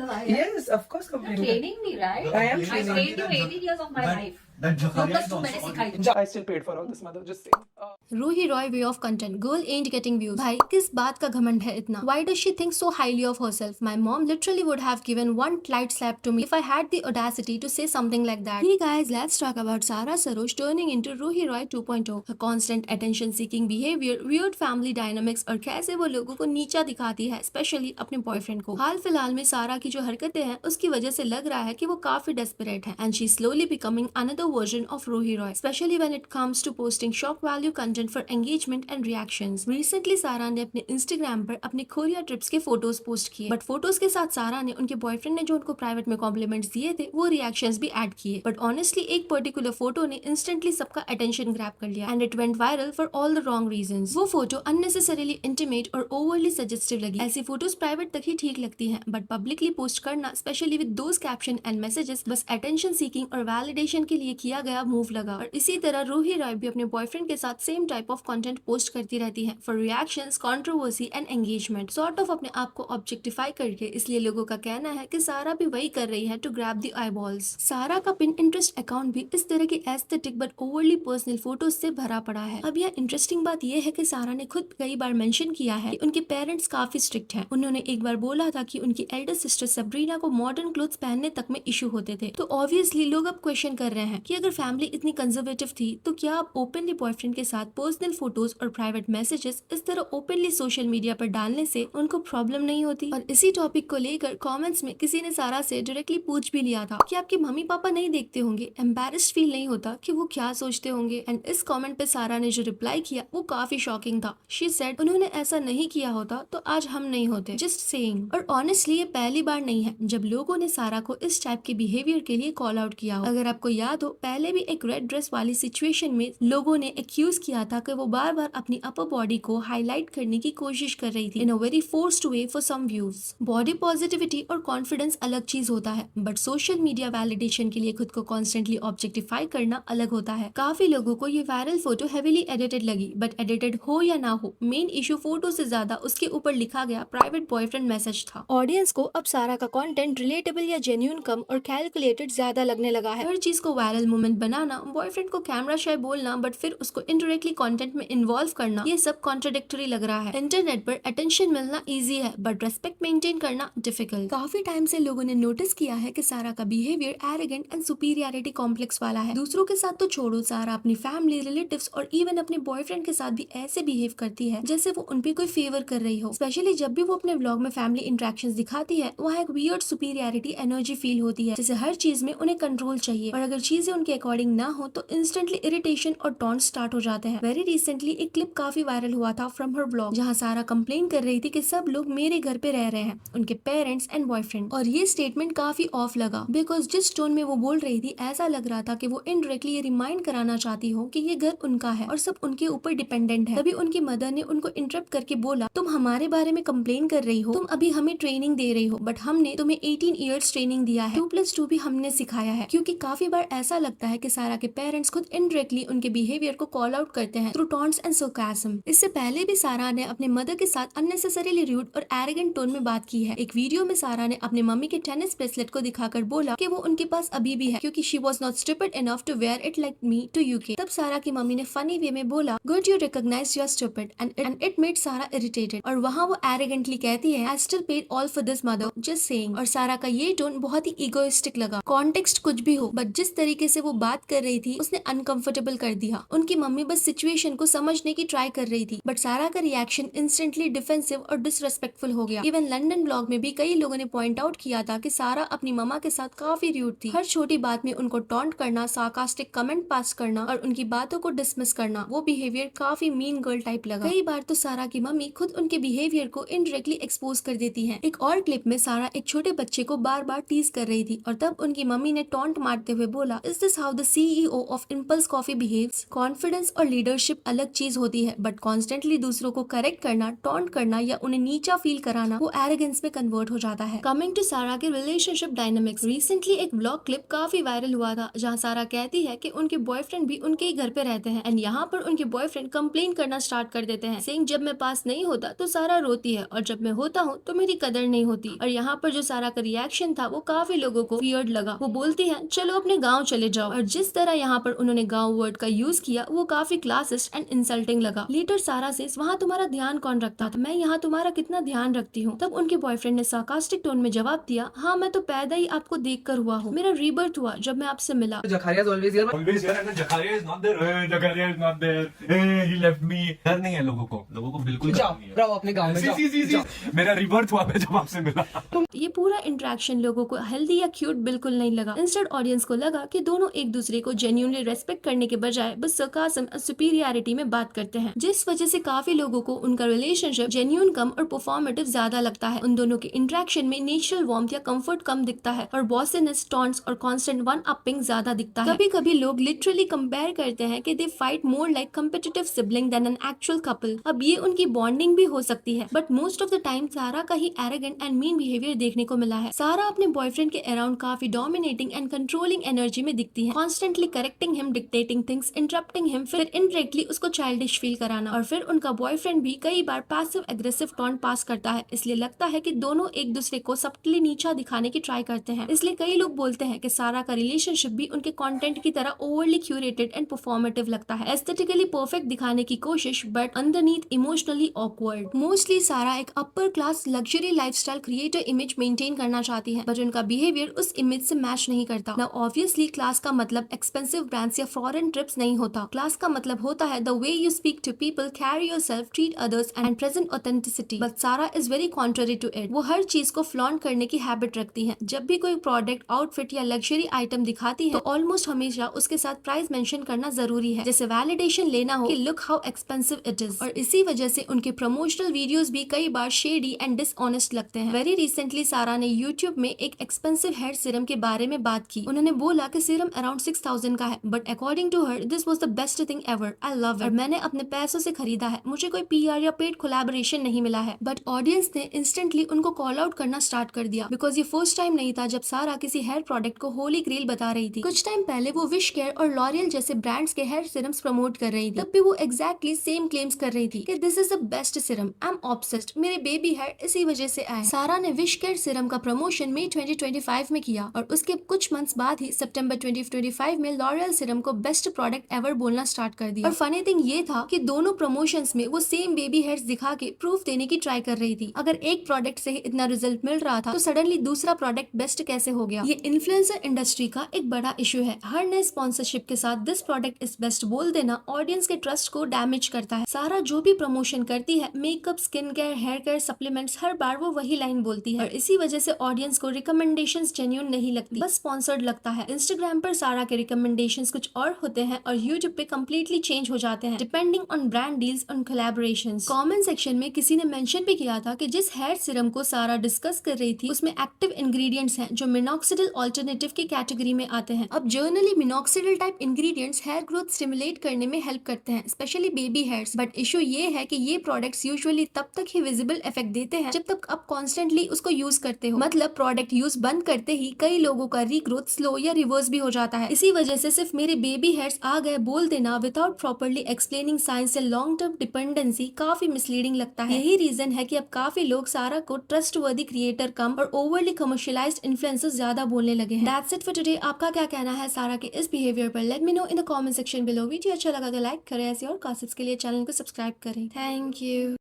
the wire? Yes, of course, You're completely. training me, right? I am I training trained you 18 years of my life. That Jakaria Focus is to also मैंने on सिखाई it. थी. I still paid for all this, mother. Just saying. Ruhi Roy way of content girl and getting views भाई किस बात का घमंड है इतना why does she think so highly of herself my mom literally would have given one light slap to me if I had the audacity to say something like that hey guys let's talk about Sara Saroj turning into Ruhi Roy 2.0 her constant attention seeking behavior weird family dynamics और कैसे वो लोगों को नीचा दिखाती है specially अपने boyfriend को हाल फिलहाल में सारा की जो हरकतें हैं उसकी वजह से लग रहा है कि वो काफी डेस्परेट है and she slowly becoming another version of Ruhi Roy specially when it comes to posting shock value content for engagement and reactions recently Sara ने अपने इंस्टाग्राम पर अपने कोरिया ट्रिप्स के फोटोज पोस्ट किए बट फोटोज के साथ सारा ने उनके बॉयफ्रेंड ने जो उनको प्राइवेट में कॉम्प्लीमेंट्स दिए थे वो रिएक्शंस भी ऐड किए बट ऑनेस्टली एक पर्टिकुलर फोटो ने इंस्टेंटली सबका अटेंशन ग्रैब कर लिया and it went viral for all the wrong reasons वो फोटो अननेसेसरीली इंटीमेट और ओवरली सजेस्टिव लगी ऐसी फोटोज प्राइवेट तक ही ठीक लगती हैं बट पब्लिकली पोस्ट करना specially with those caption and messages बस अटेंशन सीकिंग और वैलिडेशन के लिए किया गया मूव लगा और इसी तरह रूही रॉय भी अपने बॉयफ्रेंड के साथ same type of content post करती रहती है for reactions controversy and engagement sort of अपने आप को ऑब्जेक्टिफाई करके इसलिए लोगों का कहना है कि सारा भी वही कर रही है टू ग्रैब द आईबॉल्स सारा का पिन इंटरेस्ट अकाउंट भी इस तरह की aesthetic but overly personal photos से भरा पड़ा है अब यह इंटरेस्टिंग बात यह है कि सारा ने खुद कई बार मेंशन किया है कि उनके पेरेंट्स काफी स्ट्रिक्ट हैं उन्होंने एक बार बोला था कि उनकी एल्डर सिस्टर सबरीना को मॉडर्न क्लोथ्स पहनने तक में इशू होते थे तो ऑब्वियसली लोग अब क्वेश्चन कर रहे हैं कि अगर फैमिली इतनी कंजर्वेटिव थी तो क्या आप ओपनली बॉयफ्रेंड के साथ पर्सनल फोटोज और प्राइवेट मैसेजेस इस तरह ओपनली सोशल मीडिया पर डालने से उनको प्रॉब्लम नहीं होती और इसी टॉपिक को लेकर कमेंट्स में किसी ने सारा से डायरेक्टली पूछ भी लिया था कि आपके मम्मी पापा नहीं देखते होंगे एम्बैरेस्ड फील नहीं होता कि वो क्या सोचते होंगे एंड इस कमेंट पे सारा ने जो रिप्लाई किया वो काफी शॉकिंग था शी सेड उन्होंने ऐसा नहीं किया होता तो आज हम नहीं होते जस्ट सेइंग और ऑनेस्टली ये पहली बार नहीं है जब लोगों ने सारा को इस टाइप के बिहेवियर के लिए कॉल आउट किया हो अगर आपको याद हो पहले भी एक रेड ड्रेस वाली सिचुएशन में लोगों ने एक्यूज किया था कि वो बार बार अपनी अपर बॉडी को हाईलाइट करने की कोशिश कर रही थी in a very forced way for some views body positivity और कॉन्फिडेंस अलग चीज होता है बट सोशल मीडिया वैलिडेशन के लिए खुद को कॉन्स्टेंटली ऑब्जेक्टिफाई करना अलग होता है काफी लोगों को ये वायरल फोटो हेवीली एडिटेड लगी बट एडिटेड हो या ना हो मेन इशू फोटो से ज्यादा उसके ऊपर लिखा गया प्राइवेट बॉयफ्रेंड मैसेज था ऑडियंस को अब सारा का कंटेंट रिलेटेबल या जेन्युइन कम और कैलकुलेटेड ज्यादा लगने लगा है हर चीज को वायरल मोमेंट बनाना बॉयफ्रेंड को कैमरा शाय बोलना बट फिर उसको इनडायरेक्टली कंटेंट में इन्वॉल्व करना ये सब कॉन्ट्राडिक्टरी लग रहा है इंटरनेट पर अटेंशन मिलना इजी है बट रेस्पेक्ट मेंटेन करना डिफिकल्ट काफी टाइम से लोगों ने नोटिस किया है कि सारा का behaviour arrogant and superiority complex वाला है दूसरों के साथ तो छोड़ो सारा अपनी फैमिली रिलेटिव्स और इवन अपने बॉयफ्रेंड के साथ भी ऐसे बिहेव करती है जैसे वो उनपे कोई फेवर कर रही हो स्पेशली जब भी वो अपने व्लॉग में फैमिली इंटरेक्शंस दिखाती है वहाँ एक वियर्ड सुपीरियरिटी एनर्जी फील होती है जैसे हर चीज में उन्हें कंट्रोल चाहिए और अगर चीजें उनके अकॉर्डिंग ना हो तो इंस्टेंटली इरिटेशन और टॉन्ट स्टार्ट हो जाते हैं वेरी रिसेंटली एक क्लिप काफी वायरल हुआ था फ्रॉम हर व्लॉग जहाँ सारा कंप्लेन कर रही थी कि सब लोग मेरे घर पे रह रहे हैं उनके पेरेंट्स एंड बॉयफ्रेंड और ये स्टेटमेंट काफी ऑफ लगा बिकॉज जिस टोन में वो बोल रही थी ऐसा लग रहा था कि वो इनडायरेक्टली ये रिमाइंड कराना चाहती हो कि ये घर उनका है और सब उनके ऊपर डिपेंडेंट है तभी उनकी मदर ने उनको इंटरप्ट करके बोला तुम हमारे बारे में कंप्लेन कर रही हो तुम अभी हमें ट्रेनिंग दे रही हो बट हमने तुम्हें 18 ईयर्स ट्रेनिंग दिया है 2+2 भी हमने सिखाया है क्योंकि काफी बार ऐसा लगता है कि सारा के पेरेंट्स खुद इनडायरेक्टली उनके बिहेवियर को कॉल आउट करते हैं थ्रू टॉन्ट्स एंड sarcasm इससे पहले भी सारा ने अपने मदर के साथ अननेसेसरीली रूड और एरोगेंट टोन में बात की है एक वीडियो में सारा ने अपने मम्मी के टेनिस ब्रेसलेट को दिखाकर बोला कि वो उनके पास अभी भी है क्योंकि she was not stupid enough to wear it like me to UK तब सारा की मम्मी ने फनी वे में बोला good you recognize you are stupid and it made Sara irritated और वहाँ वो एरोगेंटली कहती है I still paid all for this mother just saying और सारा का ये टोन बहुत ही इगोइस्टिक लगा कॉन्टेक्स्ट कुछ भी हो बट जिस तरीके से वो बात कर रही थी उसने अनकंफर्टेबल कर दिया उनकी मम्मी बस सिचुएशन को समझने की ट्राई कर रही थी बट सारा का रिएक्शन इंस्टेंटली डिफेंसिव और डिसरेस्पेक्टफुल हो गया इवन लंदन ब्लॉग में भी कई लोगों ने पॉइंट आउट किया था कि सारा अपनी मम्मा के साथ काफी रूड थी हर छोटी बात में उनको टॉन्ट करना सार्कास्टिक कमेंट पास करना और उनकी बातों को डिसमिस करना वो बिहेवियर काफी मीन गर्ल टाइप लगा कई बार तो सारा की मम्मी खुद उनके बिहेवियर को इनडायरेक्टली एक्सपोज कर देती है एक और क्लिप में सारा एक छोटे बच्चे को बार बार टीज कर रही थी और तब उनकी मम्मी ने टॉन्ट मारते हुए बोला इस this how the CEO of impulse coffee behaves? Confidence और लीडरशिप अलग चीज होती है, बट कॉन्स्टेंटली दूसरों को करेक्ट करना, टॉन्ट करना या उन्हें नीचा फील कराना वो एरोगेंस में कन्वर्ट हो जाता है। कमिंग टू सारा के रिलेशनशिप डायनामिक्स, रिसेंटली एक ब्लॉग क्लिप काफी वायरल हुआ था जहाँ सारा कहती है कि उनके बॉयफ्रेंड भी उनके ही घर पे रहते हैं एंड यहाँ पर उनके बॉयफ्रेंड कंप्लेन करना स्टार्ट कर देते हैं, सेइंग जब मैं पास नहीं होता तो सारा रोती है और जब मैं होता हूँ तो मेरी कदर नहीं होती। और यहाँ पर जो सारा का रिएक्शन था वो काफी लोगों को वियर्ड लगा। वो बोलती है चलो अपने गाँव चले जाओ, और जिस तरह यहाँ पर उन्होंने गाँव वर्ड का यूज किया वो काफी क्लासिस्ट एंड इंसल्टिंग लगा। लेटर सारा से वहाँ तुम्हारा ध्यान कौन रखता था, मैं यहाँ तुम्हारा कितना ध्यान रखती हूँ। तब उनके बॉयफ्रेंड ने सार्कास्टिक टोन में जवाब दिया, हाँ मैं तो पैदा ही आपको देख कर हुआ हूँ, मेरा रीबर्थ हुआ जब मैं आपसे मिला। Jakaria is always here. Always here and Jakaria is not there. Hey, Jakaria is not there. Hey, he left me. डर नहीं है लोगों को बिल्कुल जाओ, नहीं है। रहो अपने गाँव में, जाओ। मेरा रिबर्थ हुआ मैं जब आपसे मिला। ये पूरा इंटरेक्शन लोगों को हेल्दी या क्यूट बिल्कुल नहीं लगा। इंस्टेड ऑडियंस को लगा कि दोनों एक दूसरे को जेन्युइनली रेस्पेक्ट करने के बजाय बस सरकाज़म और सुपीरियरिटी में बात करते हैं, जिस वजह से काफी लोगों को उनका रिलेशनशिप जेन्युइन कम और परफॉर्मेटिव ज्यादा लगता है। उन दोनों के इंटरेक्शन में नेचुरल वार्मथ या कंफर्ट कम दिखता है और बॉसीनेस, टॉन्ट्स और कांस्टेंट वन अपिंग ज्यादा दिखता है। कभी कभी लोग लिटरली कंपेयर करते हैं कि they fight more like competitive sibling than an actual couple. अब ये उनकी बॉन्डिंग भी हो सकती है, but most of the time Sara का ही एरोगेंट एंड मीन बिहेवियर देखने को मिला है। सारा अपने बॉयफ्रेंड के अराउंड काफी डोमिनेटिंग एंड कंट्रोलिंग एनर्जी में दिखती है, constantly correcting him, dictating things, interrupting him, फिर इनडायरेक्टली उसको चाइल्डिश फील कराना। और फिर उनका बॉयफ्रेंड भी कई बार पैसिव एग्रेसिव टॉन्ट पास करता है, इसलिए लगता है कि दोनों एक दूसरे को सबटली नीचा दिखाने की ट्राई करते हैं। इसलिए कई लोग बोलते हैं कि सारा का रिलेशनशिप भी उनके कंटेंट की तरह ओवरली क्यूरेटेड एंड परफॉर्मेटिव लगता है, एस्थेटिकली परफेक्ट दिखाने की कोशिश but underneath emotionally awkward. Mostly सारा एक upper class luxury lifestyle creator image maintain करना चाहती है, बट उनका बिहेवियर उस इमेज से मैच नहीं करता। नाउ ऑब्वियसली क्लास का मतलब एक्सपेंसिव ब्रांड्स या फॉरेन ट्रिप्स नहीं होता। क्लास का मतलब होता है the way you speak to people, carry yourself, treat others and present authenticity. But Sara is very contrary to it. वो हर चीज को फ्लॉन्ट करने की हैबिट रखती है। जब भी कोई प्रोडक्ट, आउटफिट या लग्जरी आइटम दिखाती है तो ऑलमोस्ट हमेशा उसके साथ प्राइस मेंशन करना जरूरी है, जैसे वैलिडेशन लेना हो कि look how expensive it is. और इसी वजह से उनके प्रमोशनल वीडियोस भी कई बार शेडी एंड डिसऑनेस्ट लगते हैं। वेरी रिसेंटली सारा ने यूट्यूब में एक एक्सपेंसिव हेयर सीरम के बारे में बात की। उन्होंने बोला कि सीरम अराउंड 6000 का है, but according to her this was the best thing ever, I love it, और मैंने अपने पैसों से खरीदा है, मुझे कोई PR या पेड कोलैबोरेशन नहीं मिला है। बट ऑडियंस ने इंस्टेंटली उनको कॉल आउट करना स्टार्ट कर दिया, बिकॉज ये फर्स्ट टाइम नहीं था जब सारा किसी हेयर प्रोडक्ट को होली ग्रेल बता रही थी। कुछ टाइम पहले वो विश केयर और लॉरियल जैसे ब्रांड्स के हेयर सीरम्स प्रमोट कर रही थी, तब भी वो एग्जैक्टली सेम क्लेम्स कर रही थी कि this is the best serum, I am obsessed, मेरे बेबी हेयर इसी वजह से आए। सारा ने विश केयर सीरम का प्रमोशन मई 2025 में किया और उसके कुछ मंथ्स बाद ही सितंबर 2025 में लॉरियल सीरम को बेस्ट प्रोडक्ट एवर बोलना स्टार्ट कर दिया। और फनी थिंग ये था कि दोनों प्रमोशंस में वो सेम बेबी हेयर्स दिखा के प्रूफ देने की ट्राई कर रही थी। अगर एक प्रोडक्ट से ही इतना रिजल्ट मिल रहा था तो सडनली दूसरा प्रोडक्ट बेस्ट कैसे हो गया? ये इन्फ्लुएंसर इंडस्ट्री का एक बड़ा इशू है। हर नए स्पॉन्सरशिप के साथ दिस प्रोडक्ट इज बेस्ट बोल देना ऑडियंस के ट्रस्ट को डैमेज करता है। सारा जो भी प्रमोशन करती है, makeup, skin care, hair care, supplements, हर बार वो वही लाइन बोलती है और इसी वजह से ऑडियंस को रिकमेंडेशंस जेन्युइन नहीं लगती, बस स्पॉन्सर्ड लगता है। इंस्टाग्राम पर सारा के रिकमेंडेशंस कुछ और होते हैं और यूट्यूब पे कम्प्लीटली चेंज हो जाते हैं डिपेंडिंग ऑन ब्रांड डील्स और कोलैबोरेशंस। कमेंट सेक्शन में किसी ने मेंशन भी किया था कि जिस हेयर सीरम को सारा डिस्कस कर रही थी उसमें एक्टिव इंग्रेडिएंट्स हैं जो मिनॉक्सिडिल ऑल्टरनेटिव की कैटेगरी में आते हैं। अब generally minoxidil type ingredients hair growth stimulate करने में हेल्प करते हैं, specially baby hairs, but issue ये है कि ये प्रोडक्ट्स यूजुअली तब तक ही विजिबल इफेक्ट देते हैं जब तक आप कॉन्स्टेंटली उसको यूज करते हो। मतलब प्रोडक्ट यूज बंद करते ही कई लोगों का रीग्रोथ स्लो या रिवर्स भी हो जाता है। इसी वजह से सिर्फ मेरे बेबी हेयर्स आ गए बोल देना विदाउट प्रॉपर्ली एक्सप्लेनिंग साइंस या लॉन्ग टर्म डिपेंडेंसी काफी मिसलीडिंग लगता है। यही रीजन है कि अब काफी लोग सारा को ट्रस्टवर्दी क्रिएटर कम और ओवरली कमर्शियलाइज्ड इन्फ्लुएंसर्स ज्यादा बोलने लगे हैं। That's it for today. आपका क्या कहना है सारा के इस बिहेवियर पर? Let me know in the comment section below. Video अच्छा लगा तो लाइक करें, ऐसे और गॉसिप्स के लिए चैनल को सब्सक्राइब करें। Thank you.